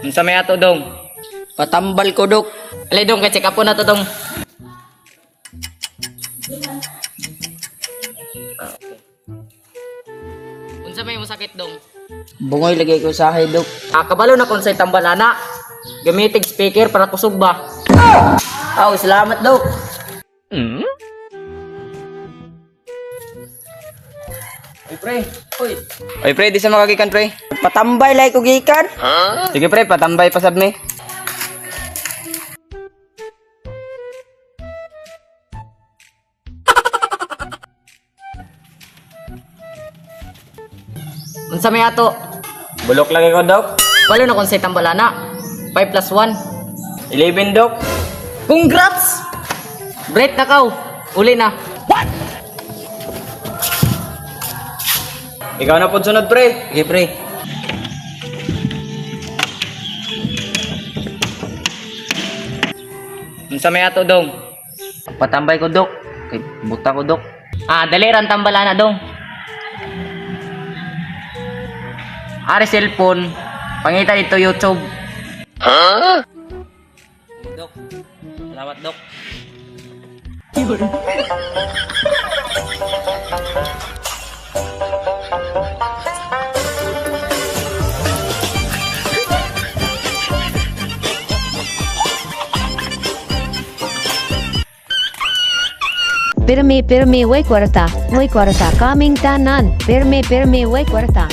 Unsa may ato dong? Patambal ko, Dok. Alay dong, kay check up po na to dong. Unsa may masakit dong? Bungoy lagay ko sa akin, Dok. Kabalo na kung sa'y tambalana. Gamitig speaker para kusog ba? Aw, salamat, Dok. Ay pre, uy. Oy pre, di sa makagikan pre. Patambay lay ko gikan. Sige pre, patambay pasab mi. Unsa may ato? Bulok lagi ko dok. Kabalo na kung sa'y tambalana. 5 plus 1. 11 dok. Congrats! Break na kaw. Uli na. Ikaw na pud sunod pre. Sige, pre. Unsa may ato dong? Patambay ko dok. Kay buta ko dok. Dali ran tambalana dong. Ari cellphone. Pangita dito YouTube. Dok. Salamat dok. Pirmi, way kwarta, coming tanan. Pirmi, way kwarta.